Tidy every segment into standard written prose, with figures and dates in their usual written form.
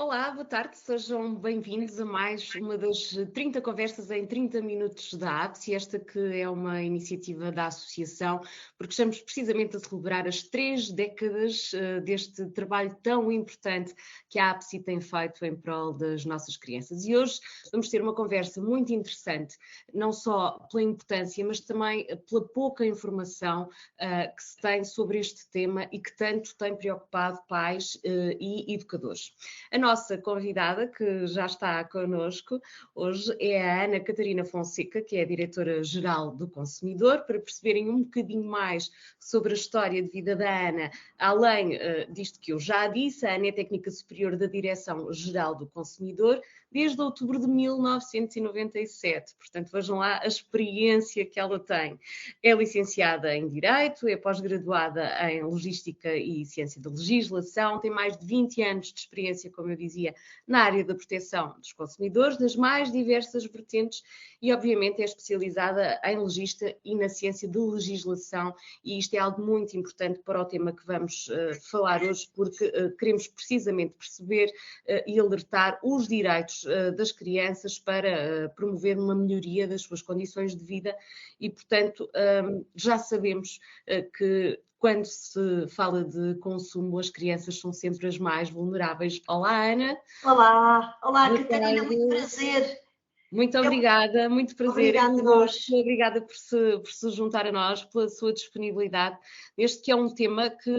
Olá, boa tarde, sejam bem-vindos a mais uma das 30 conversas em 30 minutos da APSI, esta que é uma iniciativa da Associação, porque estamos precisamente a celebrar as 3 décadas deste trabalho tão importante que a APSI tem feito em prol das nossas crianças. E hoje vamos ter uma conversa muito interessante, não só pela importância, mas também pela pouca informação que se tem sobre este tema e que tanto tem preocupado pais e educadores. A nossa convidada, que já está connosco hoje, é a Ana Catarina Fonseca, que é a Diretora-Geral do Consumidor. Para perceberem um bocadinho mais sobre a história de vida da Ana, além disto que eu já disse, a Ana é Técnica Superior da Direção-Geral do Consumidor desde outubro de 1997. Portanto, vejam lá a experiência que ela tem. É licenciada em Direito, é pós-graduada em Logística e Ciência da Legislação, tem mais de 20 anos de experiência, como eu dizia, na área da proteção dos consumidores, nas mais diversas vertentes e, obviamente, é especializada em Logística e na Ciência de Legislação, e isto é algo muito importante para o tema que vamos falar hoje, porque queremos precisamente perceber e alertar os direitos das crianças para promover uma melhoria das suas condições de vida e, portanto, já sabemos que quando se fala de consumo, as crianças são sempre as mais vulneráveis. Olá, Ana. Olá, Catarina, muito prazer. Muito obrigada, muito prazer. Obrigada a nós. Obrigada por se juntar a nós, pela sua disponibilidade. Este que é um tema que,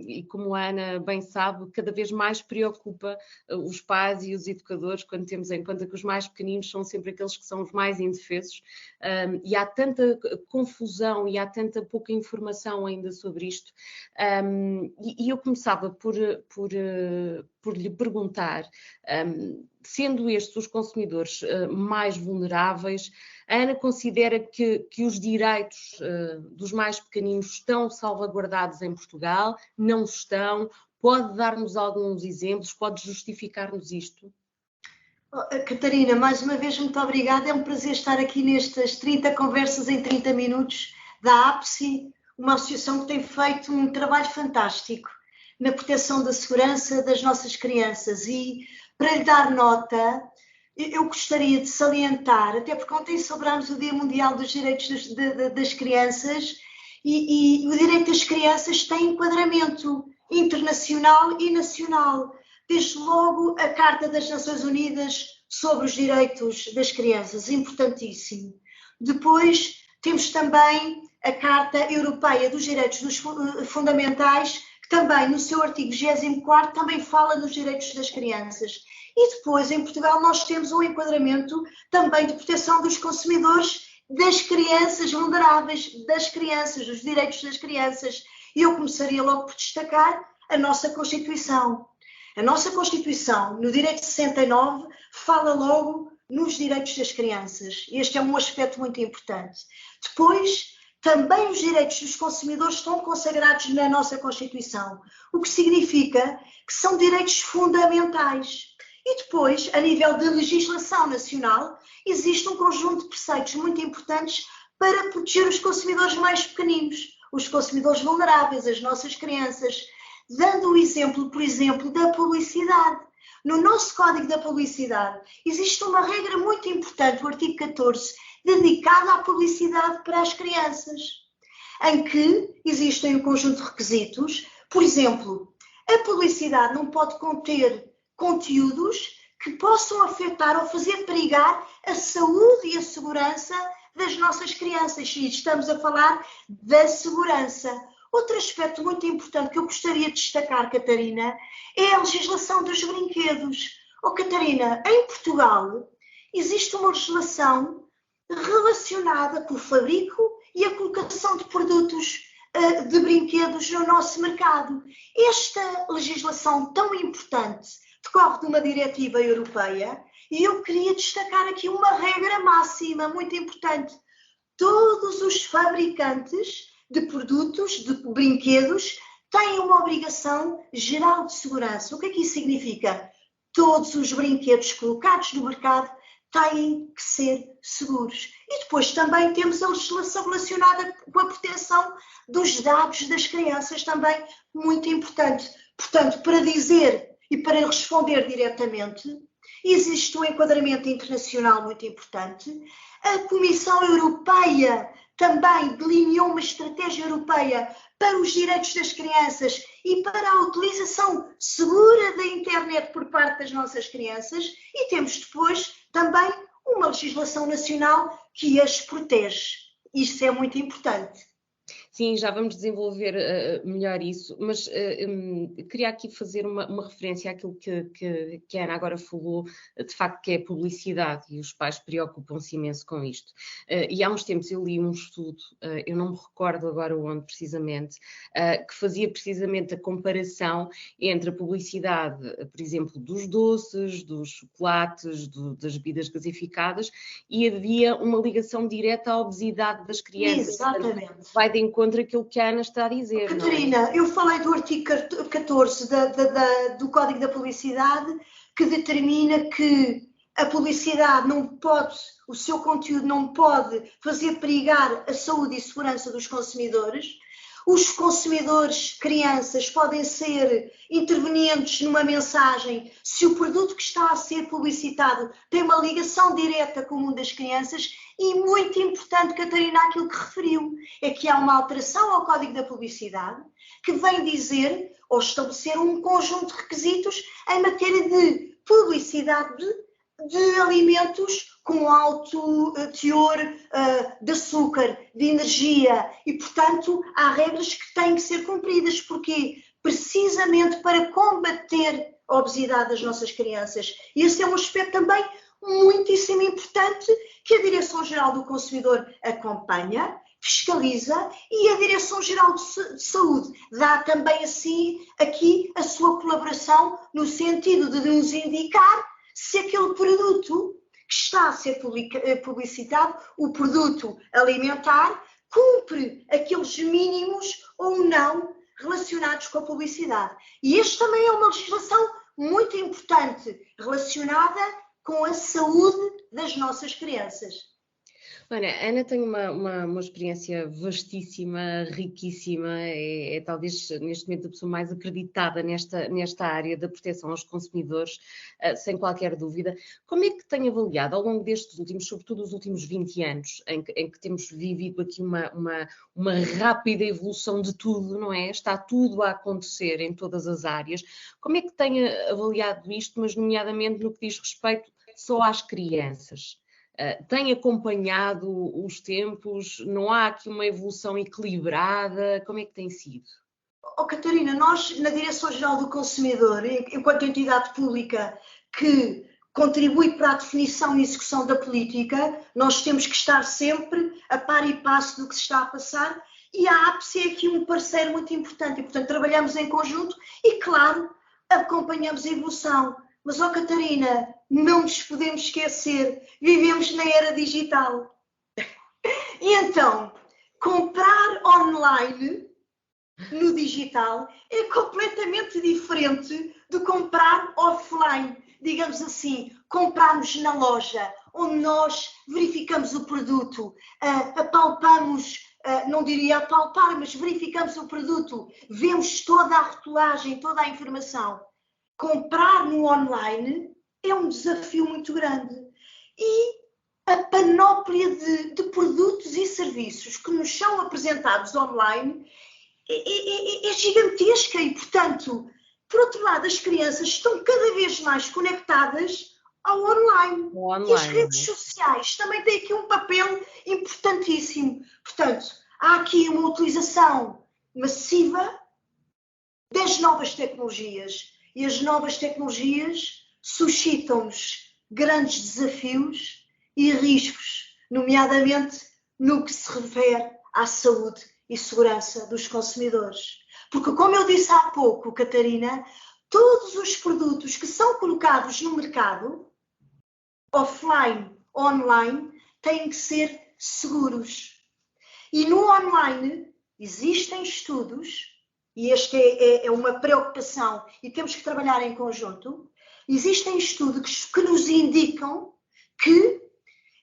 e como a Ana bem sabe, cada vez mais preocupa os pais e os educadores, quando temos em conta que os mais pequeninos são sempre aqueles que são os mais indefesos, e há tanta confusão e há tanta pouca informação ainda sobre isto. E eu começava por lhe perguntar, sendo estes os consumidores mais vulneráveis, a Ana considera que os direitos dos mais pequeninos estão salvaguardados em Portugal? Não estão? Pode dar-nos alguns exemplos? Pode justificar-nos isto? Catarina, mais uma vez, muito obrigada. É um prazer estar aqui nestas 30 conversas em 30 minutos da APSI, uma associação que tem feito um trabalho fantástico na proteção da segurança das nossas crianças. E para lhe dar nota, eu gostaria de salientar, até porque ontem celebramos o Dia Mundial dos Direitos das Crianças e o direito das crianças tem enquadramento internacional e nacional. Desde logo a Carta das Nações Unidas sobre os Direitos das Crianças, importantíssimo. Depois temos também a Carta Europeia dos Direitos Fundamentais, que também no seu artigo 24º também fala nos direitos das crianças. E depois em Portugal nós temos um enquadramento também de proteção dos consumidores, das crianças vulneráveis, das crianças, dos direitos das crianças. E eu começaria logo por destacar a nossa Constituição. A nossa Constituição, no direito 69, fala logo nos direitos das crianças. Este é um aspecto muito importante. Depois, também os direitos dos consumidores estão consagrados na nossa Constituição, o que significa que são direitos fundamentais. E depois, a nível de legislação nacional, existe um conjunto de preceitos muito importantes para proteger os consumidores mais pequeninos, os consumidores vulneráveis, as nossas crianças, dando o exemplo, por exemplo, da publicidade. No nosso Código da Publicidade existe uma regra muito importante, o artigo 14, dedicado à publicidade para as crianças, em que existem um conjunto de requisitos. Por exemplo, a publicidade não pode conter conteúdos que possam afetar ou fazer perigar a saúde e a segurança das nossas crianças. E estamos a falar da segurança. Outro aspecto muito importante que eu gostaria de destacar, Catarina, é a legislação dos brinquedos. Catarina, em Portugal existe uma legislação relacionada com o fabrico e a colocação de produtos de brinquedos no nosso mercado. Esta legislação tão importante decorre de uma diretiva europeia e eu queria destacar aqui uma regra máxima muito importante. Todos os fabricantes de produtos, de brinquedos, têm uma obrigação geral de segurança. O que é que isso significa? Todos os brinquedos colocados no mercado têm que ser seguros. E depois também temos a legislação relacionada com a proteção dos dados das crianças, também muito importante. Portanto, para dizer E para responder diretamente, existe um enquadramento internacional muito importante. A Comissão Europeia também delineou uma estratégia europeia para os direitos das crianças e para a utilização segura da internet por parte das nossas crianças, e temos depois também uma legislação nacional que as protege. Isso é muito importante. Sim, já vamos desenvolver melhor isso, mas queria aqui fazer uma referência àquilo que a Ana agora falou, de facto, que é a publicidade, e os pais preocupam-se imenso com isto. E há uns tempos eu li um estudo, eu não me recordo agora onde precisamente, que fazia precisamente a comparação entre a publicidade, por exemplo, dos doces, dos chocolates, das bebidas gasificadas, e havia uma ligação direta à obesidade das crianças. Exatamente. Portanto, vai de encontro aquilo que a Ana está a dizer. Catarina, eu falei do artigo 14 do Código da Publicidade, que determina que a publicidade não pode, o seu conteúdo não pode fazer perigar a saúde e segurança dos consumidores. Os consumidores, crianças, podem ser intervenientes numa mensagem se o produto que está a ser publicitado tem uma ligação direta com o mundo das crianças. E muito importante, Catarina, aquilo que referiu, é que há uma alteração ao Código da Publicidade que vem dizer ou estabelecer um conjunto de requisitos em matéria de publicidade de alimentos com alto teor de açúcar, de energia, e, portanto, há regras que têm que ser cumpridas. Porquê? Precisamente para combater a obesidade das nossas crianças. E esse é um aspecto também muitíssimo importante que a Direção-Geral do Consumidor acompanha, fiscaliza, e a Direção-Geral de Saúde dá também assim aqui a sua colaboração no sentido de nos indicar se aquele produto que está a ser publicitado, o produto alimentar, cumpre aqueles mínimos ou não relacionados com a publicidade. E este também é uma legislação muito importante relacionada com a saúde das nossas crianças. Olha, a Ana tem uma experiência vastíssima, riquíssima, é talvez neste momento a pessoa mais acreditada nesta área da proteção aos consumidores, sem qualquer dúvida. Como é que tem avaliado ao longo destes últimos, sobretudo os últimos 20 anos, em que temos vivido aqui uma rápida evolução de tudo, não é? Está tudo a acontecer em todas as áreas. Como é que tem avaliado isto, mas nomeadamente no que diz respeito só às crianças? Tem acompanhado os tempos? Não há aqui uma evolução equilibrada? Como é que tem sido? Catarina, nós na Direção-Geral do Consumidor, enquanto entidade pública que contribui para a definição e execução da política, nós temos que estar sempre a par e passo do que se está a passar, e a APSE é aqui um parceiro muito importante e, portanto, trabalhamos em conjunto e, claro, acompanhamos a evolução. Mas, Catarina, não nos podemos esquecer, vivemos na era digital. E então, comprar online no digital é completamente diferente de comprar offline. Digamos assim, comprarmos na loja, onde nós verificamos o produto, apalpamos, não diria apalpar, mas verificamos o produto, vemos toda a rotulagem, toda a informação. Comprar no online é um desafio muito grande. E a panóplia de produtos e serviços que nos são apresentados online é gigantesca e, portanto, por outro lado, as crianças estão cada vez mais conectadas ao online. E as redes sociais também têm aqui um papel importantíssimo. Portanto, há aqui uma utilização massiva das novas tecnologias. E as novas tecnologias suscitam-nos grandes desafios e riscos, nomeadamente no que se refere à saúde e segurança dos consumidores. Porque, como eu disse há pouco, Catarina, todos os produtos que são colocados no mercado, offline, online, têm que ser seguros. E no online existem estudos, e esta é uma preocupação e temos que trabalhar em conjunto, existem estudos que nos indicam que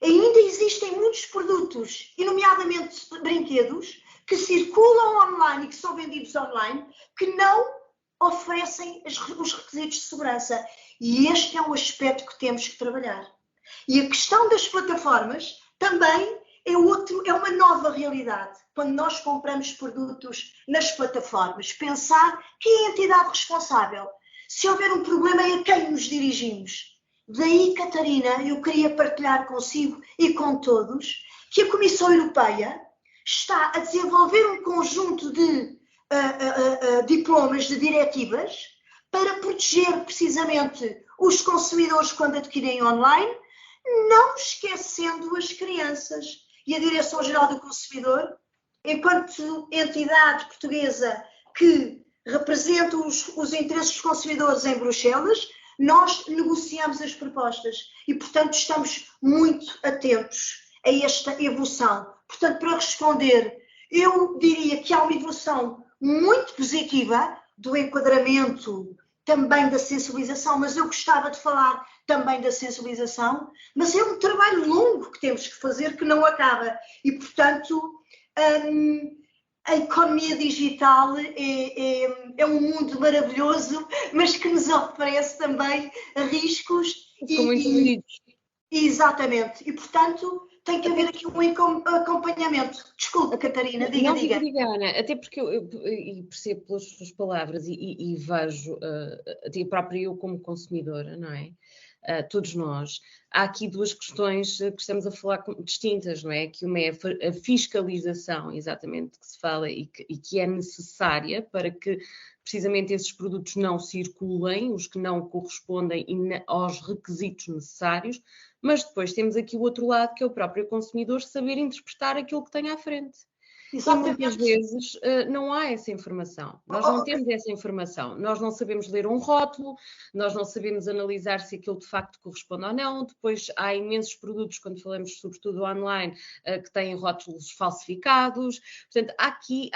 ainda existem muitos produtos, e nomeadamente brinquedos, que circulam online e que são vendidos online, que não oferecem os requisitos de segurança. E este é um aspecto que temos que trabalhar. E a questão das plataformas também é uma nova realidade. Quando nós compramos produtos nas plataformas, pensar quem é a entidade responsável. Se houver um problema, é a quem nos dirigimos. Daí, Catarina, eu queria partilhar consigo e com todos que a Comissão Europeia está a desenvolver um conjunto de diplomas, de diretivas, para proteger precisamente os consumidores quando adquirem online, não esquecendo as crianças. E a Direção-Geral do Consumidor, enquanto entidade portuguesa que representa os interesses dos consumidores em Bruxelas, nós negociamos as propostas e, portanto, estamos muito atentos a esta evolução. Portanto, para responder, eu diria que há uma evolução muito positiva do enquadramento, também da sensibilização, mas eu gostava de falar também da sensibilização, mas é um trabalho longo que temos que fazer, que não acaba. E, portanto, a economia digital é um mundo maravilhoso, mas que nos oferece também riscos. Exatamente. E, portanto, tem que haver aqui um acompanhamento. Desculpa, Catarina, diga. Diga, Ana, até porque eu percebo pelas suas palavras e vejo, até própria eu como consumidora, não é? Todos nós, há aqui duas questões que estamos a falar distintas, não é? Que uma é a fiscalização, exatamente, que se fala e que é necessária para que precisamente esses produtos não circulem, os que não correspondem aos requisitos necessários, mas depois temos aqui o outro lado, que é o próprio consumidor saber interpretar aquilo que tem à frente. Exatamente. E muitas vezes não há essa informação, nós não temos essa informação, nós não sabemos ler um rótulo, nós não sabemos analisar se aquilo de facto corresponde ou não. Depois há imensos produtos, quando falamos sobretudo online, que têm rótulos falsificados. Portanto, há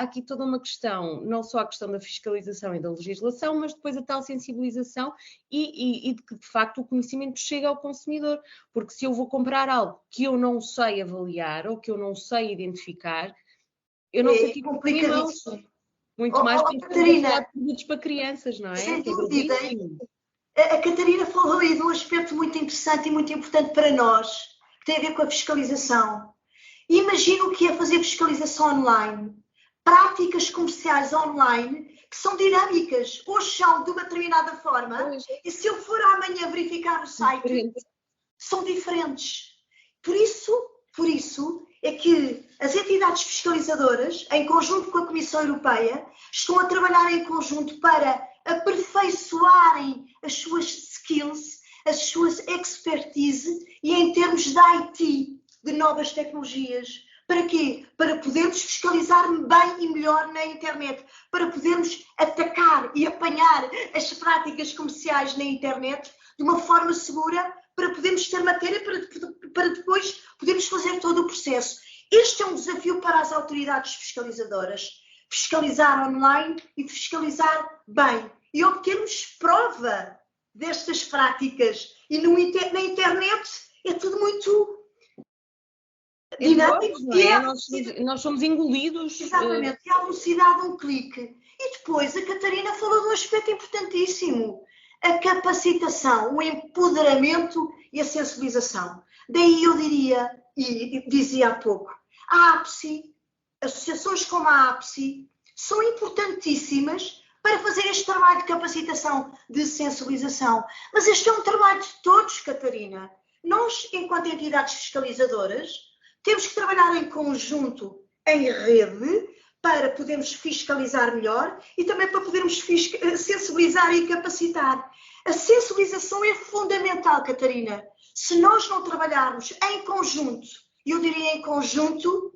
aqui toda uma questão, não só a questão da fiscalização e da legislação, mas depois a tal sensibilização e de que de facto o conhecimento chega ao consumidor, porque se eu vou comprar algo que eu não sei avaliar ou que eu não sei identificar, eu não sei o que complicadíssimo. Muito mais porque estamos a falar de produtos para crianças, não é? Sem dúvida. A Catarina falou aí de um aspecto muito interessante e muito importante para nós, que tem a ver com a fiscalização. Imagina o que é fazer fiscalização online. Práticas comerciais online que são dinâmicas. Hoje são de uma determinada forma e se eu for amanhã verificar o site, são diferentes. Por isso é que as entidades fiscalizadoras, em conjunto com a Comissão Europeia, estão a trabalhar em conjunto para aperfeiçoarem as suas skills, as suas expertise e em termos de IT, de novas tecnologias. Para quê? Para podermos fiscalizar bem e melhor na internet, para podermos atacar e apanhar as práticas comerciais na internet de uma forma segura, para podermos ter matéria para depois podermos fazer todo o processo. Este é um desafio para as autoridades fiscalizadoras. Fiscalizar online e fiscalizar bem. E obtermos prova destas práticas. E na internet é tudo muito dinâmico. Nós somos engolidos. Exatamente. E à velocidade de um clique. E depois a Catarina falou de um aspecto importantíssimo. A capacitação, o empoderamento e a sensibilização. Daí eu diria, e dizia há pouco, a APSI, associações como a APSI, são importantíssimas para fazer este trabalho de capacitação, de sensibilização. Mas este é um trabalho de todos, Catarina. Nós, enquanto entidades fiscalizadoras, temos que trabalhar em conjunto, em rede, para podermos fiscalizar melhor e também para podermos sensibilizar e capacitar. A sensibilização é fundamental, Catarina. Se nós não trabalharmos em conjunto, eu diria em conjunto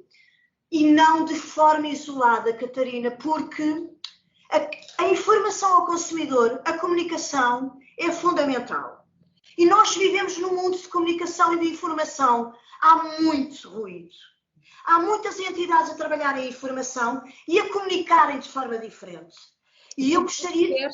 e não de forma isolada, Catarina, porque a informação ao consumidor, a comunicação é fundamental. E nós vivemos num mundo de comunicação e de informação. Há muito ruído. Há muitas entidades a trabalharem a informação e a comunicarem de forma diferente. E eu gostaria...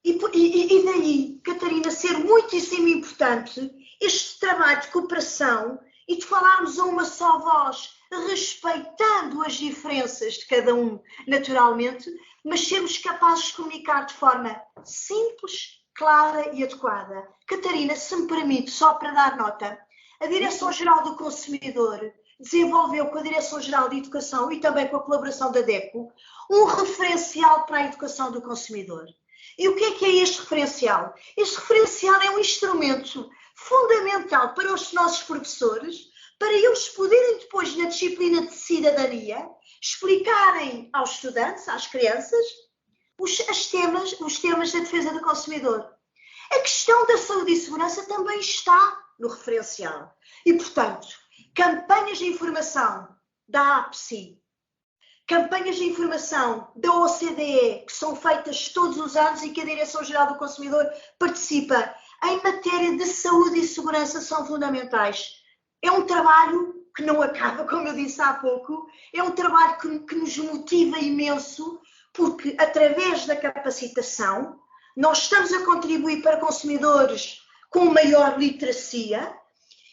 E daí, Catarina, ser muitíssimo importante este trabalho de cooperação e de falarmos a uma só voz, respeitando as diferenças de cada um, naturalmente, mas sermos capazes de comunicar de forma simples, clara e adequada. Catarina, se me permite, só para dar nota, a Direção-Geral do Consumidor desenvolveu com a Direção-Geral de Educação e também com a colaboração da DECO um referencial para a educação do consumidor. E o que é este referencial? Este referencial é um instrumento fundamental para os nossos professores, para eles poderem depois, na disciplina de cidadania, explicarem aos estudantes, às crianças, os temas da defesa do consumidor. A questão da saúde e segurança também está no referencial. E, portanto, campanhas de informação da APSI, campanhas de informação da OCDE, que são feitas todos os anos e que a Direção-Geral do Consumidor participa, em matéria de saúde e segurança, são fundamentais. É um trabalho que não acaba, como eu disse há pouco, é um trabalho que nos motiva imenso, porque através da capacitação nós estamos a contribuir para consumidores com maior literacia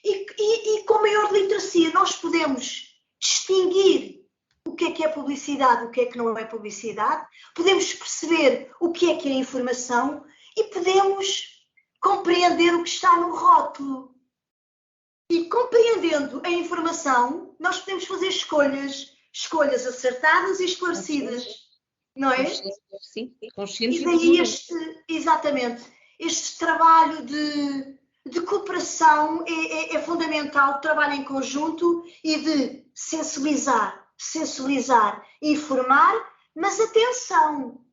e com maior literacia nós podemos distinguir o que é publicidade, o que não é publicidade, podemos perceber o que é informação e podemos compreender o que está no rótulo. E compreendendo a informação, nós podemos fazer escolhas acertadas e esclarecidas, não é? Sim, consciente. E daí exatamente, este trabalho de cooperação é fundamental, trabalho em conjunto e de sensibilizar, informar, mas atenção,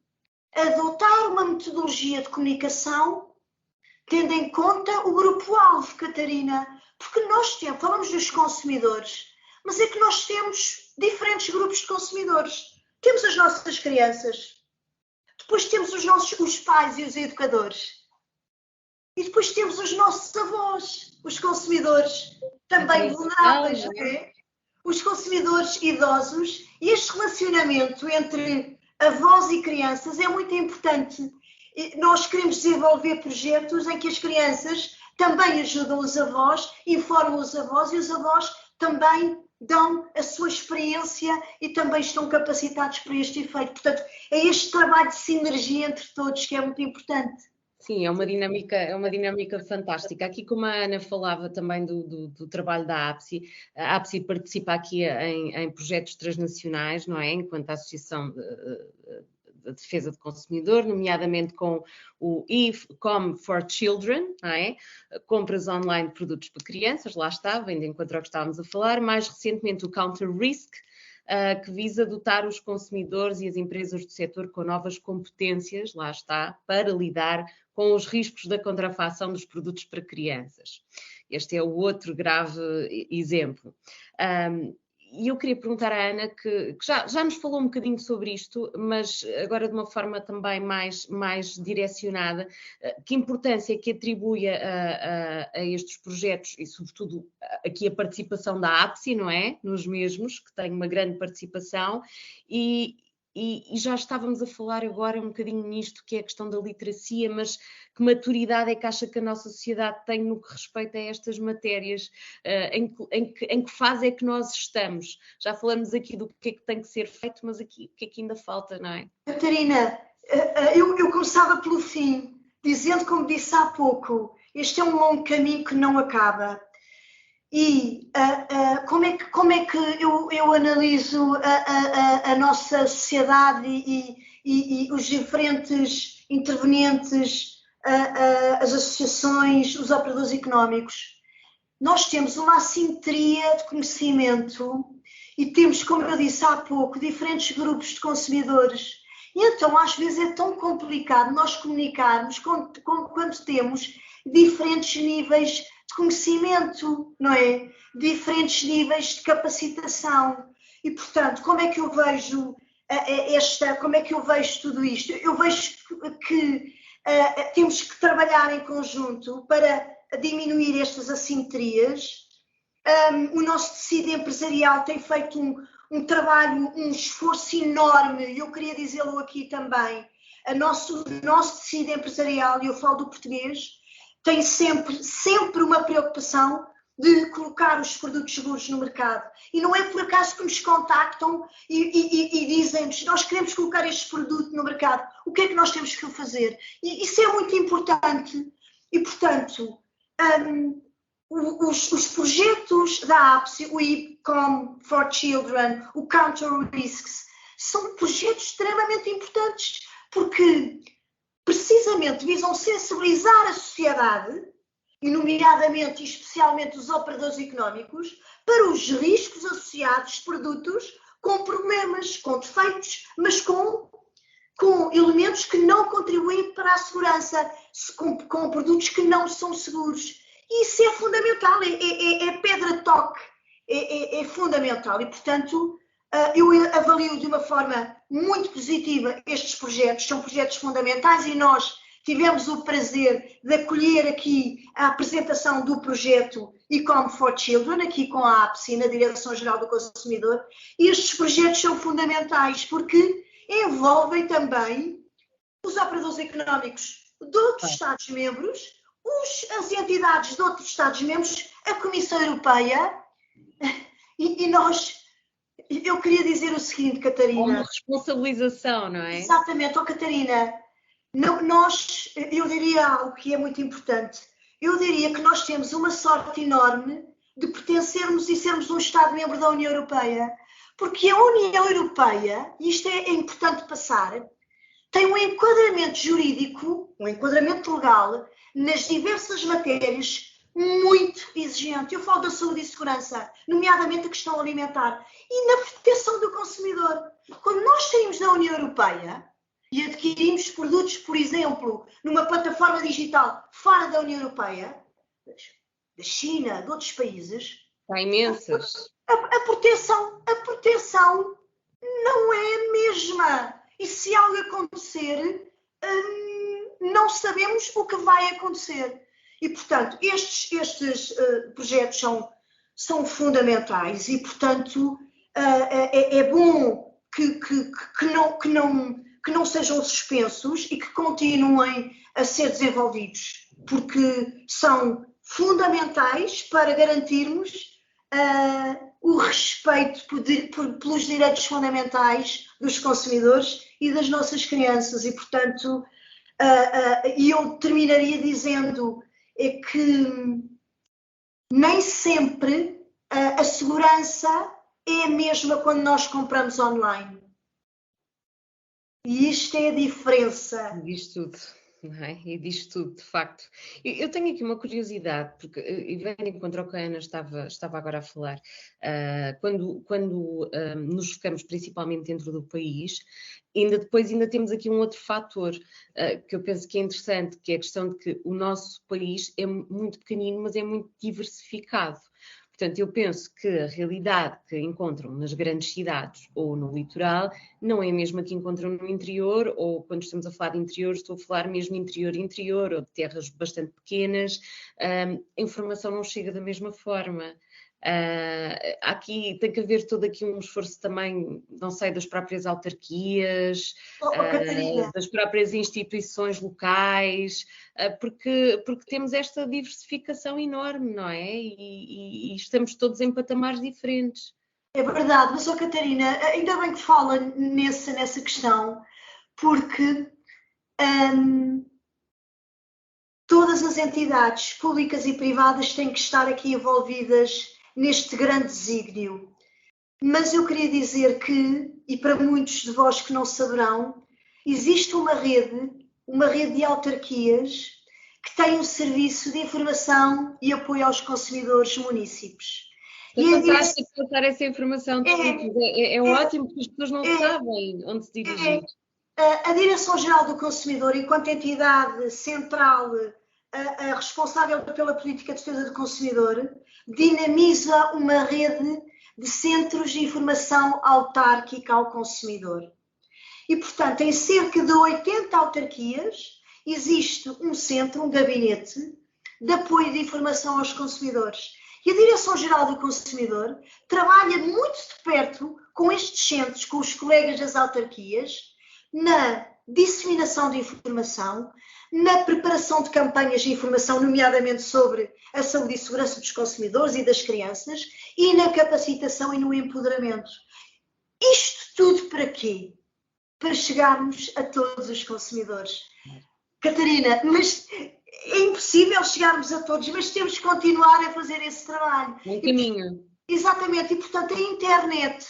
adotar uma metodologia de comunicação tendo em conta o grupo-alvo, Catarina, porque nós falamos dos consumidores, mas é que nós temos diferentes grupos de consumidores. Temos as nossas crianças, depois temos os pais e os educadores, e depois temos os nossos avós, os consumidores também vulneráveis, não é? Os consumidores idosos, e este relacionamento entre avós e crianças é muito importante. Nós queremos desenvolver projetos em que as crianças também ajudam os avós, informam os avós e os avós também dão a sua experiência e também estão capacitados para este efeito. Portanto, é este trabalho de sinergia entre todos que é muito importante. Sim, é uma dinâmica fantástica. Aqui, como a Ana falava também do trabalho da APSI, a APSI participa aqui em projetos transnacionais, não é? Enquanto Associação de Defesa do Consumidor, nomeadamente com o e-com for Children, não é? Compras online de produtos para crianças, lá está, vem de encontro ao que estávamos a falar. Mais recentemente o Counter Risk, que visa dotar os consumidores e as empresas do setor com novas competências, lá está, para lidar com os riscos da contrafação dos produtos para crianças. Este é o outro grave exemplo. E eu queria perguntar à Ana, que já nos falou um bocadinho sobre isto, mas agora de uma forma também mais direcionada, que importância é que atribui a estes projetos e, sobretudo, aqui a participação da APSI, não é? Nos mesmos, que tem uma grande participação, e já estávamos a falar agora um bocadinho nisto, que é a questão da literacia, mas que maturidade é que acha que a nossa sociedade tem no que respeita a estas matérias? Em que fase é que nós estamos? Já falamos aqui do que é que tem que ser feito, mas aqui o que é que ainda falta, não é? Catarina, eu começava pelo fim, dizendo, como disse há pouco, este é um longo caminho que não acaba. E como é que eu analiso a nossa sociedade e os diferentes intervenientes, as associações, os operadores económicos? Nós temos uma assimetria de conhecimento e temos, como eu disse há pouco, diferentes grupos de consumidores. E então, às vezes, é tão complicado nós comunicarmos quando temos diferentes níveis de conhecimento, não é? Diferentes níveis de capacitação. E, portanto, como é que eu vejo tudo isto? Eu vejo que temos que trabalhar em conjunto para diminuir estas assimetrias. O nosso tecido empresarial tem feito um trabalho, um esforço enorme, e eu queria dizê-lo aqui também. O nosso tecido empresarial, e eu falo do português, tem sempre uma preocupação de colocar os produtos seguros no mercado. E não é por acaso que nos contactam e dizem-nos: nós queremos colocar este produto no mercado, o que é que nós temos que fazer? E isso é muito importante. E, portanto, os projetos da APSI, o E-Com for Children, o Counter Risks, são projetos extremamente importantes, porque precisamente visam sensibilizar a sociedade, e nomeadamente e especialmente os operadores económicos, para os riscos associados a produtos com problemas, com defeitos, mas com elementos que não contribuem para a segurança, com produtos que não são seguros. E isso é fundamental, é pedra de toque, é fundamental. E, portanto, eu avalio de uma forma muito positiva estes projetos, são projetos fundamentais, e nós tivemos o prazer de acolher aqui a apresentação do projeto E-Com for Children, aqui com a APSI, na Direção-Geral do Consumidor. E estes projetos são fundamentais porque envolvem também os operadores económicos de outros Estados-membros, as entidades de outros Estados-membros, a Comissão Europeia, e nós... Eu queria dizer o seguinte, Catarina. Uma responsabilização, não é? Exatamente, Catarina. Eu diria algo que é muito importante. Eu diria que nós temos uma sorte enorme de pertencermos e sermos um Estado-membro da União Europeia, porque a União Europeia, e isto é importante passar, tem um enquadramento jurídico, um enquadramento legal, nas diversas matérias muito exigente. Eu falo da saúde e segurança, nomeadamente a questão alimentar, e na proteção do consumidor. Quando nós saímos da União Europeia e adquirimos produtos, por exemplo, numa plataforma digital fora da União Europeia, da China, de outros países, há imensas. A proteção não é a mesma. E se algo acontecer, não sabemos o que vai acontecer. E, portanto, estes projetos são fundamentais e, portanto, é bom que não sejam suspensos e que continuem a ser desenvolvidos, porque são fundamentais para garantirmos o respeito pelos direitos fundamentais dos consumidores e das nossas crianças. E, portanto, eu terminaria dizendo que nem sempre a segurança é a mesma quando nós compramos online. E isto é a diferença. Diz tudo, não é? E diz tudo, de facto. Eu tenho aqui uma curiosidade, porque, e vem de encontro ao que a Ana estava agora a falar, quando nos focamos principalmente dentro do país, ainda temos aqui um outro fator que eu penso que é interessante, que é a questão de que o nosso país é muito pequenino, mas é muito diversificado. Portanto, eu penso que a realidade que encontram nas grandes cidades ou no litoral não é a mesma que encontram no interior, ou quando estamos a falar de interior, estou a falar mesmo interior, ou de terras bastante pequenas, a informação não chega da mesma forma. Aqui tem que haver todo aqui um esforço também, não sei, das próprias autarquias, das próprias instituições locais, porque temos esta diversificação enorme, não é? E estamos todos em patamares diferentes. É verdade, mas, Catarina, ainda bem que fala nessa questão, porque todas as entidades públicas e privadas têm que estar aqui envolvidas neste grande desígnio. Mas eu queria dizer que, e para muitos de vós que não saberão, existe uma rede de autarquias que tem um serviço de informação e apoio aos consumidores municípios. É fantástico passar essa informação de é ótimo, porque as pessoas não sabem onde se dirigir. A Direção-Geral do Consumidor, enquanto entidade central responsável pela política de defesa do consumidor, dinamiza uma rede de centros de informação autárquica ao consumidor. E, portanto, em cerca de 80 autarquias existe um centro, um gabinete de apoio de informação aos consumidores. E a Direção-Geral do Consumidor trabalha muito de perto com estes centros, com os colegas das autarquias, na disseminação de informação, na preparação de campanhas de informação, nomeadamente sobre a saúde e segurança dos consumidores e das crianças, e na capacitação e no empoderamento. Isto tudo para quê? Para chegarmos a todos os consumidores. Catarina, mas é impossível chegarmos a todos, mas temos que continuar a fazer esse trabalho. Um caminho. Exatamente, e portanto a internet,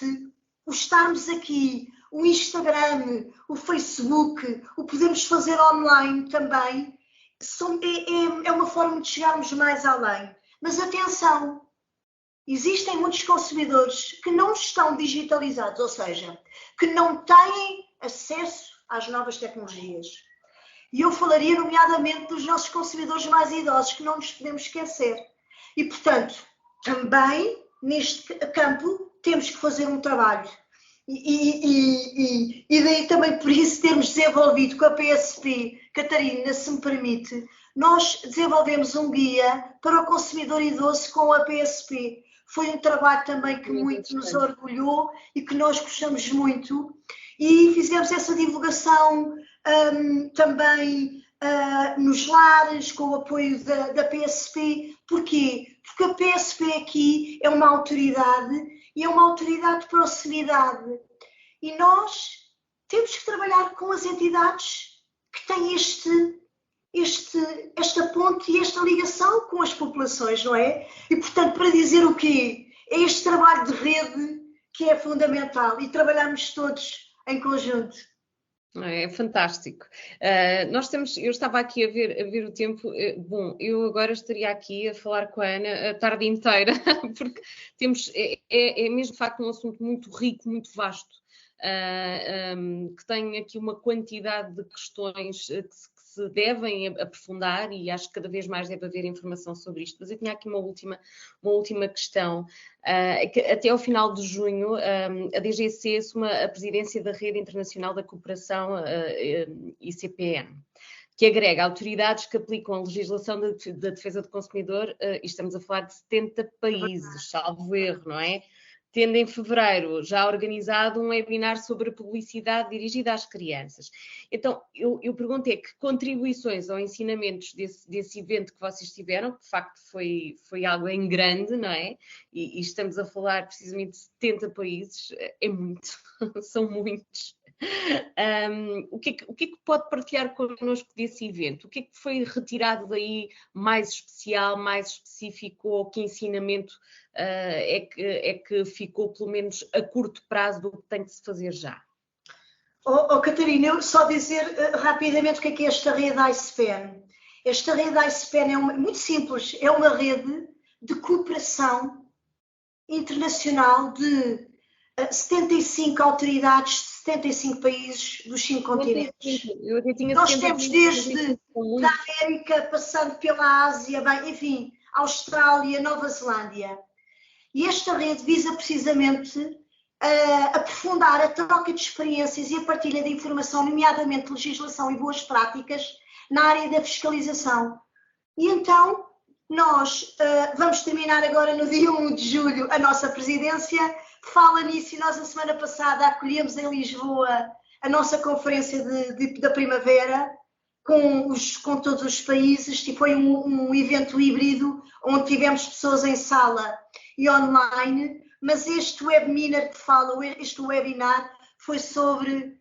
o estarmos aqui, o Instagram, o Facebook, o podermos fazer online também, é uma forma de chegarmos mais além. Mas atenção, existem muitos consumidores que não estão digitalizados, ou seja, que não têm acesso às novas tecnologias. E eu falaria nomeadamente dos nossos consumidores mais idosos, que não nos podemos esquecer. E, portanto, também neste campo temos que fazer um trabalho. E daí também por isso termos desenvolvido com a PSP, Catarina, se me permite, nós desenvolvemos um guia para o consumidor idoso com a PSP. Foi um trabalho também que muito nos orgulhou e que nós gostamos muito. E fizemos essa divulgação também nos lares, com o apoio da PSP. Porquê? Porque a PSP aqui é uma autoridade e é uma autoridade de proximidade. E nós temos que trabalhar com as entidades que têm esta ponte e esta ligação com as populações, não é? E, portanto, para dizer o quê? É este trabalho de rede que é fundamental e trabalhamos todos em conjunto. É fantástico. Eu estava aqui a ver o tempo. Bom, eu agora estaria aqui a falar com a Ana a tarde inteira, porque é mesmo de facto um assunto muito rico, muito vasto, que tem aqui uma quantidade de questões que se devem aprofundar e acho que cada vez mais deve haver informação sobre isto. Mas eu tinha aqui uma última questão. Até ao final de junho, a DGC assume a presidência da Rede Internacional da Cooperação ICPN, que agrega autoridades que aplicam a legislação da defesa do consumidor, e estamos a falar de 70 países, salvo erro, não é? Tendo em fevereiro já organizado um webinar sobre a publicidade dirigida às crianças. Então, eu perguntei que contribuições ou ensinamentos desse evento que vocês tiveram, que de facto foi algo em grande, não é? E estamos a falar precisamente de 70 países, é muito, são muitos. O que é que pode partilhar connosco desse evento? O que é que foi retirado daí mais especial, mais específico, ou que ensinamento é que ficou, pelo menos a curto prazo, do que tem de se fazer já? Catarina, eu só dizer rapidamente o que é esta rede ICPN. Esta rede ICPN é muito simples, é uma rede de cooperação internacional de 75 autoridades de 75 países dos 5 continentes. Nós temos desde a América, passando pela Ásia, enfim, Austrália, Nova Zelândia. E esta rede visa precisamente aprofundar a troca de experiências e a partilha de informação, nomeadamente legislação e boas práticas na área da fiscalização. E então, nós vamos terminar agora no dia 1 de julho a nossa presidência. Fala nisso e nós, a semana passada, acolhemos em Lisboa a nossa conferência da primavera com todos os países, e foi um evento híbrido onde tivemos pessoas em sala e online, mas este webinar foi sobre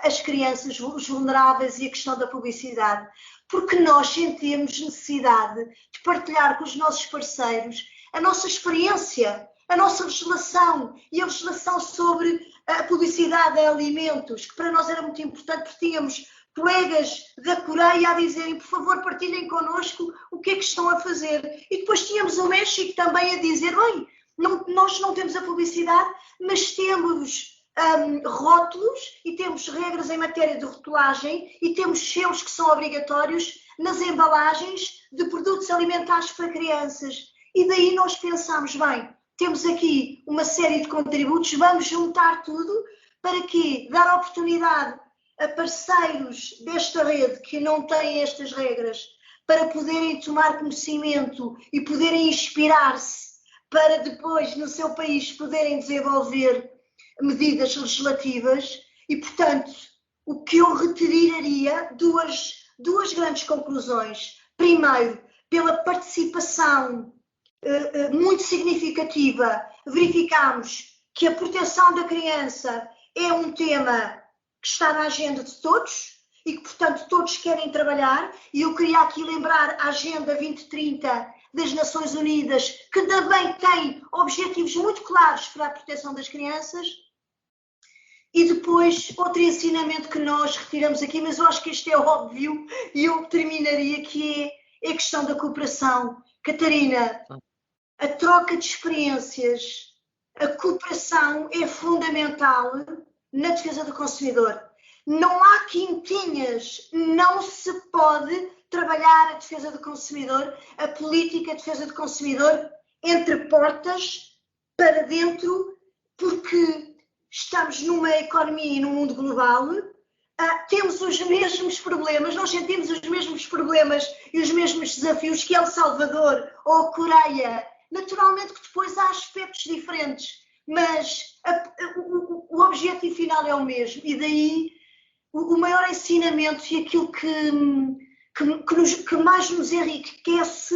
as crianças, os vulneráveis e a questão da publicidade, porque nós sentimos necessidade de partilhar com os nossos parceiros a nossa experiência, a nossa legislação e a legislação sobre a publicidade a alimentos, que para nós era muito importante, porque tínhamos colegas da Coreia a dizerem, por favor, partilhem connosco o que é que estão a fazer. E depois tínhamos o México também a dizer, bem, nós não temos a publicidade, mas temos rótulos e temos regras em matéria de rotulagem e temos selos que são obrigatórios nas embalagens de produtos alimentares para crianças. E daí nós pensámos, bem, temos aqui uma série de contributos, vamos juntar tudo para que dar oportunidade a parceiros desta rede que não têm estas regras para poderem tomar conhecimento e poderem inspirar-se para depois no seu país poderem desenvolver medidas legislativas e, portanto, o que eu retiraria duas grandes conclusões. Primeiro, pela participação muito significativa, verificámos que a proteção da criança é um tema que está na agenda de todos e que, portanto, todos querem trabalhar. E eu queria aqui lembrar a Agenda 2030 das Nações Unidas, que também tem objetivos muito claros para a proteção das crianças. E depois, outro ensinamento que nós retiramos aqui, mas eu acho que este é óbvio, e eu terminaria, que é a questão da cooperação. Catarina, a troca de experiências, a cooperação é fundamental na defesa do consumidor. Não há quintinhas, não se pode trabalhar a defesa do consumidor, a política de defesa do consumidor entre portas, para dentro, porque estamos numa economia e num mundo global, temos os mesmos problemas, nós sentimos os mesmos problemas e os mesmos desafios que El Salvador ou Coreia. Naturalmente que depois há aspectos diferentes, mas o objetivo final é o mesmo. E daí o maior ensinamento e aquilo que mais nos enriquece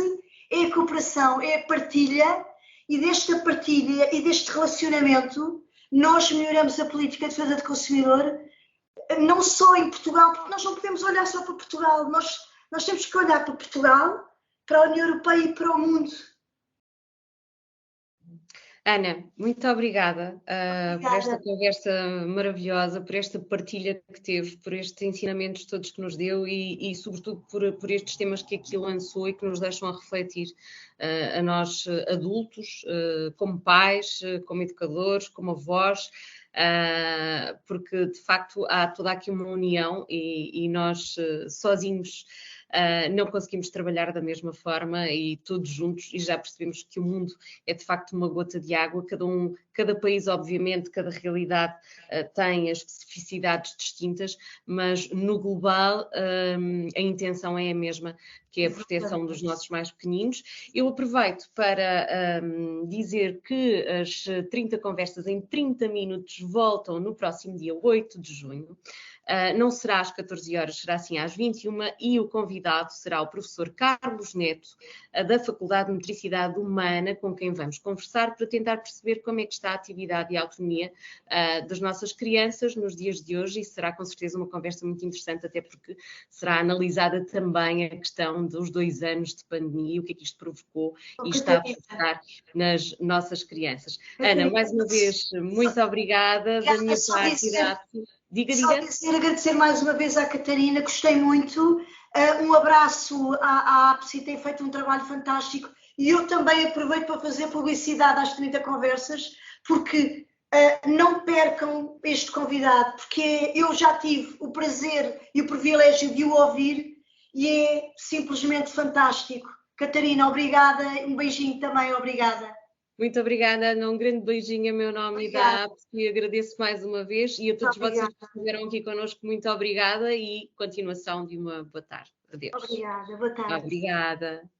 é a cooperação, é a partilha, e desta partilha e deste relacionamento nós melhoramos a política de defesa do consumidor, não só em Portugal, porque nós não podemos olhar só para Portugal, nós temos que olhar para Portugal, para a União Europeia e para o mundo. Ana, muito obrigada, por esta conversa maravilhosa, por esta partilha que teve, por estes ensinamentos todos que nos deu e sobretudo, por estes temas que aqui lançou e que nos deixam a refletir a nós adultos, como pais, como educadores, como avós, porque de facto há toda aqui uma união e nós sozinhos não conseguimos trabalhar da mesma forma, e todos juntos, e já percebemos que o mundo é de facto uma gota de água. Cada país, obviamente, cada realidade tem as especificidades distintas, mas no global a intenção é a mesma, que é a proteção dos nossos mais pequeninos. Eu aproveito para dizer que as 30 conversas em 30 minutos voltam no próximo dia 8 de junho. Não será às 14 horas, será sim às 21, e o convidado será o professor Carlos Neto, da Faculdade de Motricidade Humana, com quem vamos conversar para tentar perceber como é que está a atividade e a autonomia das nossas crianças nos dias de hoje, e será com certeza uma conversa muito interessante, até porque será analisada também a questão dos 2 anos de pandemia, o que é que isto provocou e está a provocar nas nossas crianças. Ana, mais uma vez, muito obrigada. Da minha parte, diga. Só agradecer mais uma vez à Catarina, gostei muito. Um abraço à APSI, tem feito um trabalho fantástico, e eu também aproveito para fazer publicidade às 30 conversas, porque não percam este convidado, porque eu já tive o prazer e o privilégio de o ouvir e é simplesmente fantástico. Catarina, obrigada, um beijinho também, obrigada. Muito obrigada, Ana. Um grande beijinho a meu nome e da APS, e agradeço mais uma vez, e a todos vocês que estiveram aqui connosco, muito obrigada e continuação de uma boa tarde. Adeus. Obrigada, boa tarde. Obrigada.